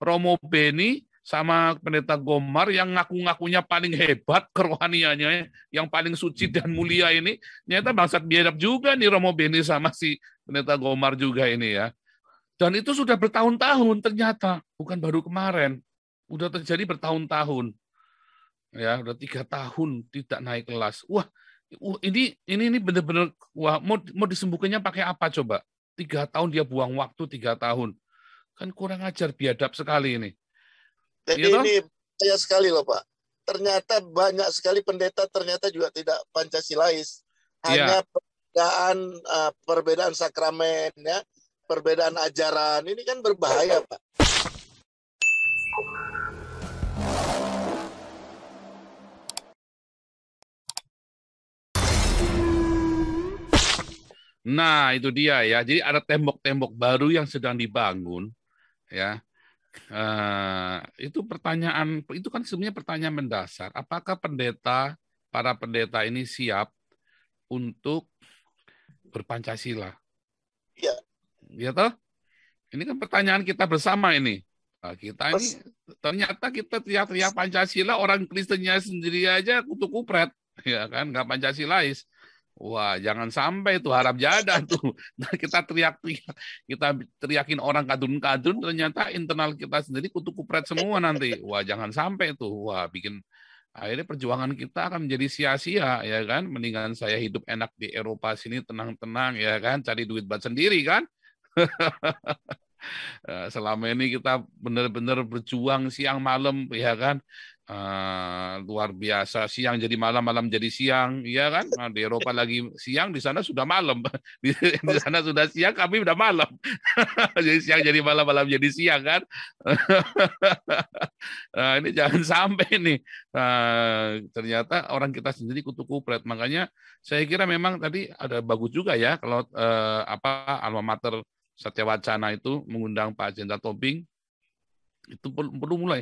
Romo Beni sama Pendeta Gomar yang ngaku-ngakunya paling hebat kerohaniannya, yang paling suci dan mulia ini, ternyata bangsat biadab juga nih Romo Beni sama si Pendeta Gomar juga ini ya. Dan itu sudah bertahun-tahun ternyata, bukan baru kemarin. Udah terjadi bertahun-tahun. Ya, udah 3 tahun tidak naik kelas. Wah, ini benar-benar wah mau disembuhkannya pakai apa coba? 3 tahun dia buang waktu 3 tahun. Kan kurang ajar biadab sekali ini. Jadi Iya toh? ini saya sekali loh Pak. Ternyata banyak sekali pendeta ternyata juga tidak Pancasilais. Iya. Hanya perbedaan sakramen ya, perbedaan ajaran. Ini kan berbahaya Pak. Nah, itu dia ya. Jadi ada tembok-tembok baru yang sedang dibangun ya. Itu pertanyaan, itu kan sebenarnya pertanyaan mendasar. Apakah para pendeta ini siap untuk berpancasila? Ya, Ya toh? Ini kan pertanyaan kita bersama ini. Nah, kita ini ternyata kita teriak-teriak Pancasila, orang Kristennya sendiri aja kutu kupret, ya kan, nggak Pancasilais. Wah, jangan sampai tuh harap jadah tuh. Nah, kita teriak-teriak, kita teriakin orang kadun-kadun, ternyata internal kita sendiri kutu kupret semua nanti. Wah, jangan sampai tuh. Wah, bikin akhirnya perjuangan kita akan menjadi sia-sia, ya kan? Mendingan saya hidup enak di Eropa sini tenang-tenang, ya kan? Cari duit buat sendiri kan? Selama ini kita benar-benar berjuang siang malam, ya kan? Luar biasa, siang jadi malam, malam jadi siang, ya kan? Nah, di Eropa lagi siang, di sana sudah malam, di sana sudah siang, kami udah malam, jadi siang jadi malam, malam jadi siang kan? Nah, ini jangan sampai nih, ternyata orang kita sendiri kutu kupret. Makanya saya kira memang tadi ada bagus juga ya kalau apa alma mater Satya Wacana itu mengundang Pak Jenderal Tobing, itu perlu mulai.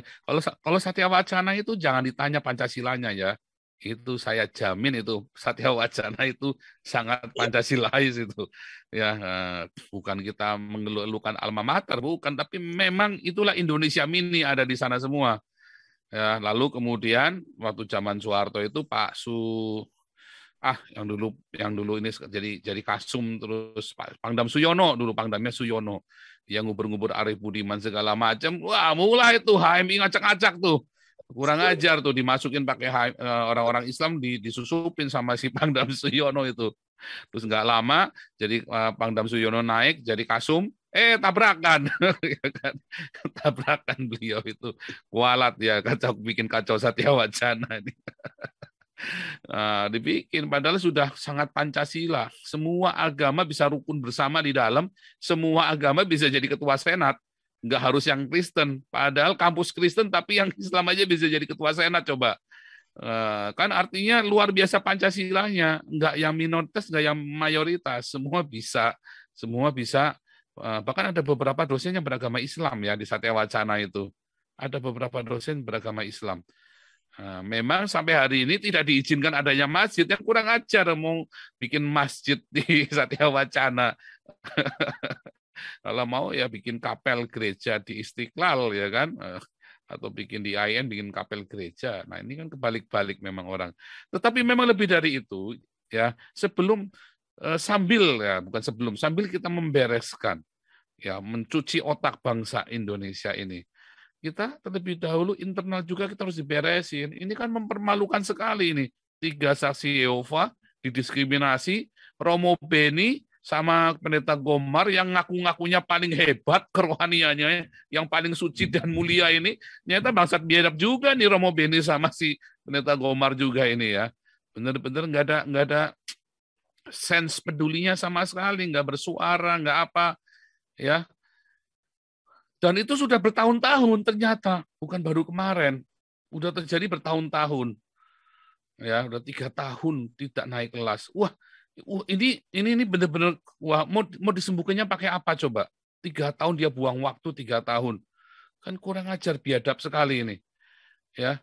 Kalau Satya Wacana itu jangan ditanya Pancasilanya ya. Itu saya jamin itu Satya Wacana itu sangat Pancasilais itu. Ya, bukan kita mengeluh-elukan alma mater, bukan, tapi memang itulah Indonesia Mini ada di sana semua. Ya, lalu kemudian waktu zaman Soeharto itu Pak yang dulu ini jadi Kasum, terus Pangdam Suyono, dulu Pangdamnya Suyono, yang ngubur-ngubur Arif Budiman segala macam. Wah, mulai tuh HMI ngacak-ngacak tuh, kurang ajar tuh, dimasukin pakai orang-orang Islam, disusupin sama si Pangdam Suyono itu. Terus nggak lama jadi Pangdam Suyono naik jadi Kasum, tabrakan. Ya kan? Tabrakan beliau itu kualat ya, kacau, bikin kacau Satya Wacana ini. Dibikin padahal sudah sangat Pancasila. Semua agama bisa rukun bersama di dalam, semua agama bisa jadi ketua senat. Nggak harus yang Kristen. Padahal kampus Kristen tapi yang Islam aja bisa jadi ketua senat, coba. Kan artinya luar biasa Pancasilanya. Nggak yang minoritas, nggak yang mayoritas. Semua bisa. Bahkan ada beberapa dosen yang beragama Islam ya di Satya Wacana itu. Ada beberapa dosen beragama Islam. Memang sampai hari ini tidak diizinkan adanya masjid, yang kurang ajar mau bikin masjid di Satya Wacana. Kalau mau ya bikin kapel gereja di Istiqlal ya kan, atau bikin di IN bikin kapel gereja. Nah, ini kan kebalik-balik memang orang. Tetapi memang lebih dari itu ya, sambil kita membereskan ya, mencuci otak bangsa Indonesia ini, kita terlebih dahulu internal juga kita harus diberesin. Ini kan mempermalukan sekali ini. 3 saksi Yehova didiskriminasi, Romo Beni sama Pendeta Gomar yang ngaku-ngakunya paling hebat kerohaniannya, yang paling suci dan mulia ini, ternyata bangsat biadab juga nih Romo Beni sama si Pendeta Gomar juga ini ya. Benar-benar nggak ada sense pedulinya sama sekali, nggak bersuara, nggak apa ya. Dan itu sudah bertahun-tahun ternyata, bukan baru kemarin. Udah terjadi bertahun-tahun. Ya, udah 3 tahun tidak naik kelas. Wah, ini benar-benar wah mau disembuhkannya pakai apa coba? 3 tahun dia buang waktu 3 tahun. Kan kurang ajar biadab sekali ini. Ya,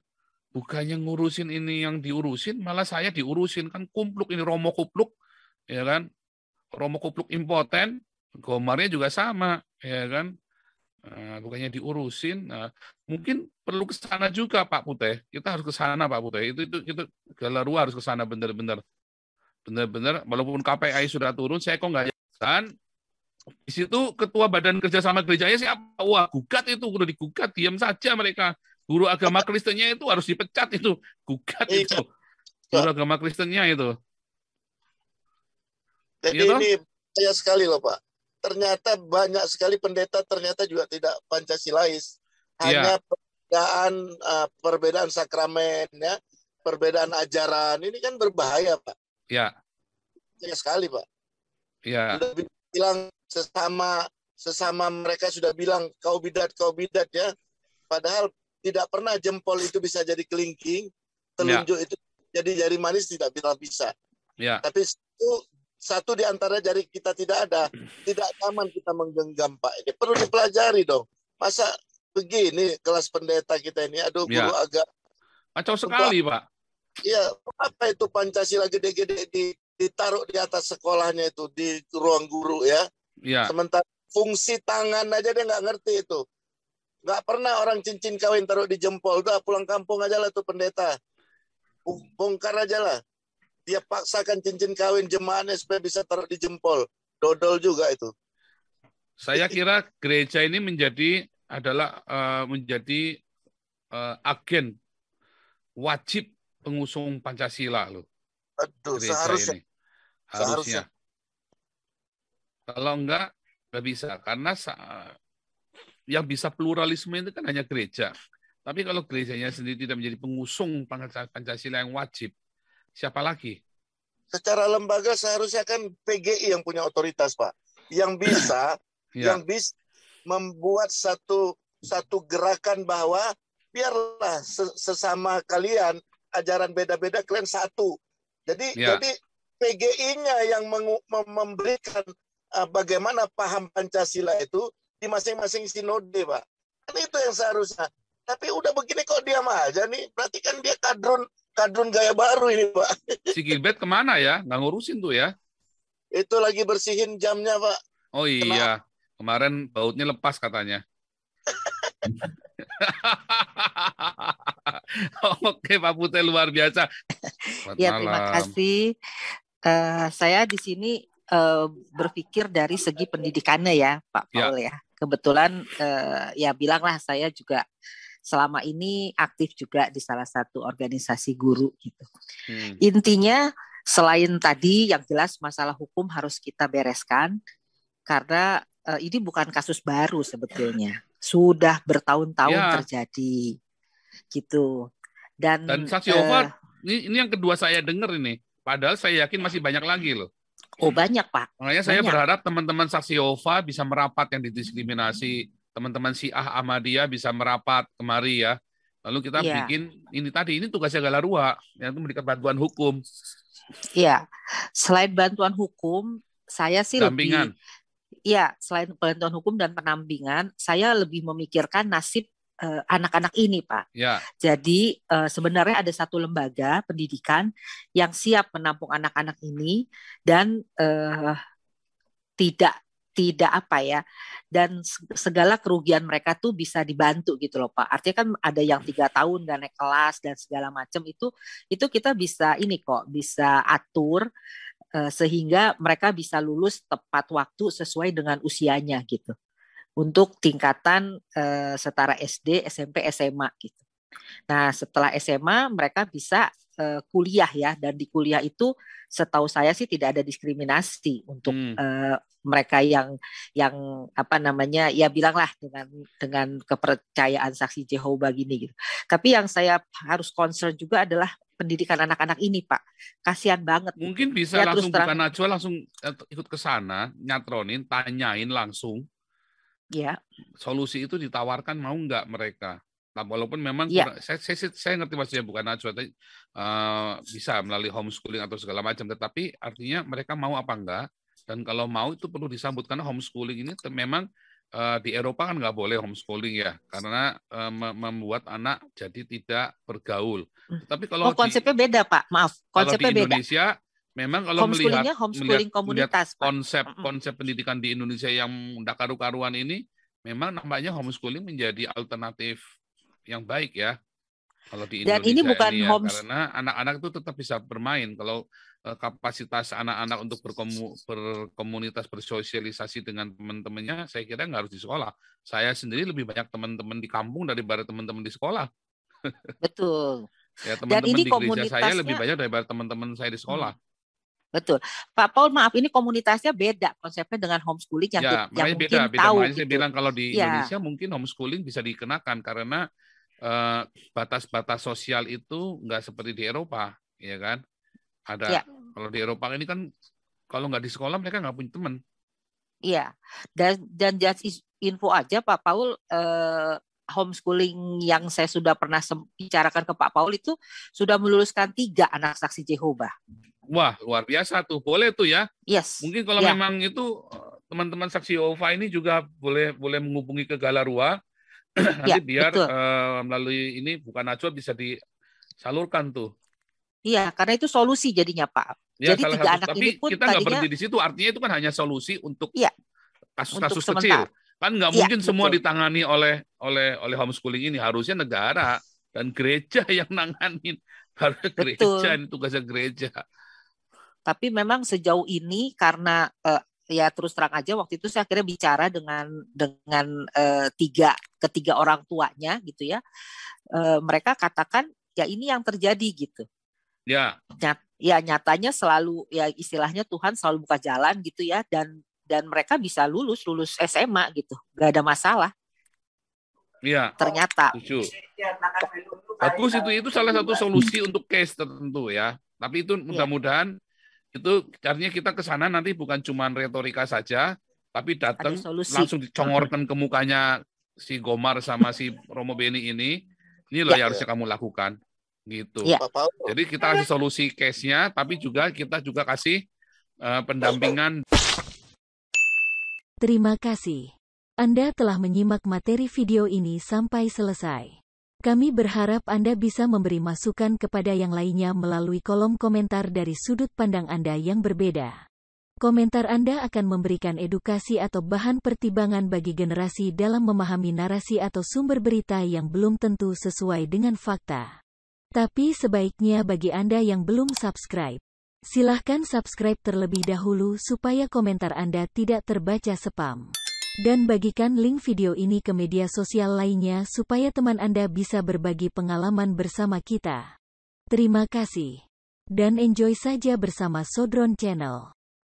bukannya ngurusin ini yang diurusin, malah saya diurusin, kan kumpluk ini, Romo kupluk, ya kan? Romo kupluk impoten, Gomarnya juga sama, ya kan? bukannya diurusin. Mungkin perlu ke sana juga Pak Putih. Kita harus ke sana Pak Putih. Itu Galarua harus ke sana benar-benar. Benar-benar walaupun KPI sudah turun, saya kok nggak yakin. Di situ ketua badan kerjasama gerejanya siapa? Wah, gugat itu, udah digugat, diam saja mereka. Guru agama Kristennya itu harus dipecat itu, gugat itu. Iya, Guru Pak. agama Kristennya itu. Jadi Iya toh? ini bahaya sekali loh Pak. Ternyata banyak sekali pendeta ternyata juga tidak Pancasilais. Iya, Hanya perbedaan sakramen ya, perbedaan ajaran. Ini kan berbahaya Pak. iya, Bahaya sekali Pak. iya, Sudah bilang sesama mereka sudah bilang kau bidat ya. Padahal tidak pernah jempol itu bisa jadi kelingking, iya, telunjuk itu jadi jari manis tidak bisa. iya. Tapi satu di antara jari kita tidak ada, tidak nyaman kita menggenggam Pak. Ini perlu dipelajari dong. Masa begini kelas pendeta kita ini, aduh guru Ya, agak kacau untuk sekali, Pak. ya apa itu Pancasila gede-gede ditaruh di atas sekolahnya itu di ruang guru ya. Ya, Sementara fungsi tangan aja dia nggak ngerti itu. Nggak pernah orang cincin kawin taruh di jempol. Udah pulang kampung aja lah tuh pendeta. Bongkar aja lah. Dia paksakan cincin kawin jemaahnya supaya bisa taruh di jempol. Dodol juga itu. saya kira gereja ini menjadi agen wajib pengusung Pancasila loh. Aduh, Gereja ini seharusnya. harusnya. Kalau enggak bisa karena yang bisa pluralisme itu kan hanya gereja. Tapi kalau gerejanya sendiri tidak menjadi pengusung Pancasila yang wajib, siapa lagi? Secara lembaga seharusnya kan PGI yang punya otoritas, Pak. Yang bisa Ya, yang bisa membuat satu gerakan bahwa biarlah sesama kalian ajaran beda-beda kalian satu. Jadi ya. PGI-nya yang memberikan bagaimana paham Pancasila itu di masing-masing sinode, Pak. Kan itu yang seharusnya. Tapi udah begini kok diam aja nih. Berarti kan dia kadrun gaya baru ini, Pak. Si Gilbert kemana ya? Nggak ngurusin tuh ya? Itu lagi bersihin jamnya, Pak. Oh iya, kemarin bautnya lepas katanya. Oke, Pak Putih luar biasa. Selamat Ya, malam. terima kasih. Saya di sini berpikir dari segi pendidikannya ya, Pak Paul ya. Kebetulan ya bilanglah saya juga selama ini aktif juga di salah satu organisasi guru gitu. Intinya selain tadi yang jelas masalah hukum harus kita bereskan karena ini bukan kasus baru sebetulnya. Sudah bertahun-tahun terjadi gitu. Dan saksi Yehova ini yang kedua saya dengar ini. Padahal saya yakin masih banyak lagi loh. Oh banyak Pak. Makanya saya berharap teman-teman saksi Yehova bisa merapat yang didiskriminasi. Teman-teman Syiah Ahmadiyah bisa merapat kemari ya. Lalu kita bikin ini tugasnya Galarua yang itu memberikan bantuan hukum. Iya. Selain bantuan hukum, saya sih Dampingan. Selain bantuan hukum dan pendampingan, saya lebih memikirkan nasib anak-anak ini, Pak. Ya. Jadi sebenarnya ada satu lembaga pendidikan yang siap menampung anak-anak ini dan tidak dan segala kerugian mereka tuh bisa dibantu gitu loh Pak. Artinya kan ada yang 3 tahun gak naik kelas dan segala macam itu kita bisa bisa atur sehingga mereka bisa lulus tepat waktu sesuai dengan usianya gitu. Untuk tingkatan setara SD, SMP, SMA gitu. Nah, setelah SMA mereka bisa kuliah ya, dan di kuliah itu setahu saya sih tidak ada diskriminasi untuk mereka yang ya bilanglah dengan kepercayaan saksi Jehovah gini gitu. Tapi yang saya harus concern juga adalah pendidikan anak-anak ini, Pak. Kasihan banget. Mungkin bisa ya, langsung bukan Najwa langsung ikut ke sana, nyatronin, tanyain langsung. Ya. Solusi itu ditawarkan mau nggak mereka? Nah, walaupun memang saya ngerti maksudnya bukan Najwa, bisa melalui homeschooling atau segala macam, tetapi artinya mereka mau apa enggak? Dan kalau mau itu perlu disambut karena homeschooling ini memang di Eropa kan nggak boleh homeschooling ya, karena membuat anak jadi tidak bergaul. Tapi kalau konsepnya beda Pak, maaf. Konsepnya kalau di Indonesia beda. Memang kalau melihat komunitas, konsep pendidikan di Indonesia yang tidak karu-karuan ini, memang nampaknya homeschooling menjadi alternatif yang baik ya. Kalau di Dan ini Indonesia bukan ini ya, karena anak-anak itu tetap bisa bermain. Kalau kapasitas anak-anak untuk berkomunitas, bersosialisasi dengan teman-temannya, saya kira nggak harus di sekolah. Saya sendiri lebih banyak teman-teman di kampung daripada teman-teman di sekolah. betul. Ya, Dan teman-teman ini di gereja saya komunitasnya lebih banyak daripada teman-teman saya di sekolah. betul. Pak Paul, maaf, ini komunitasnya beda konsepnya dengan homeschooling yang Ya, yang makanya mungkin beda. tahu Makanya saya gitu. bilang kalau di Ya, Indonesia mungkin homeschooling bisa dikenakan karena batas-batas sosial itu nggak seperti di Eropa, ya kan? ya, Kalau di Eropa ini kan kalau nggak di sekolah mereka nggak punya teman. iya. Dan just info aja Pak Paul, homeschooling yang saya sudah pernah bicarakan ke Pak Paul itu sudah meluluskan 3 anak saksi Jehovah. Wah, luar biasa tuh. Boleh tuh ya. Yes. Mungkin kalau ya. memang itu teman-teman saksi Yehova ini juga boleh menghubungi ke Galarua. Nanti Ya, biar betul. melalui ini bukan acuan bisa disalurkan tuh. Iya, karena itu solusi jadinya Pak. Ya, Jadi 3 anak tapi ini pun kita nggak tadinya berhenti di situ. Artinya itu kan hanya solusi untuk iya, kasus-kasus untuk kecil. sementara. Kan nggak Iya, mungkin semua betul. ditangani oleh homeschooling ini. Harusnya negara dan gereja yang nanganin. Harusnya gereja, Betul. ini tugasnya gereja. Tapi memang sejauh ini karena ya terus terang aja waktu itu saya akhirnya bicara dengan ketiga orang tuanya gitu ya. Mereka katakan ya ini yang terjadi gitu. Ya. Ya nyatanya selalu ya istilahnya Tuhan selalu buka jalan gitu ya, dan mereka bisa lulus SMA gitu, gak ada masalah. Iya. Ternyata. Bagus itu salah satu solusi untuk case tertentu ya. Tapi itu mudah-mudahan itu artinya kita ke sana nanti bukan cuma retorika saja, tapi datang langsung dicongorkan ke mukanya si Gomar sama si Romo Beni ini loh yang harusnya kamu lakukan gitu. Ya. Jadi kita kasih solusi case-nya, tapi kita juga kasih pendampingan. Terima kasih. Anda telah menyimak materi video ini sampai selesai. Kami berharap Anda bisa memberi masukan kepada yang lainnya melalui kolom komentar dari sudut pandang Anda yang berbeda. Komentar Anda akan memberikan edukasi atau bahan pertimbangan bagi generasi dalam memahami narasi atau sumber berita yang belum tentu sesuai dengan fakta. Tapi sebaiknya bagi Anda yang belum subscribe, silahkan subscribe terlebih dahulu supaya komentar Anda tidak terbaca spam. Dan bagikan link video ini ke media sosial lainnya supaya teman Anda bisa berbagi pengalaman bersama kita. Terima kasih. Dan enjoy saja bersama Sodron Channel.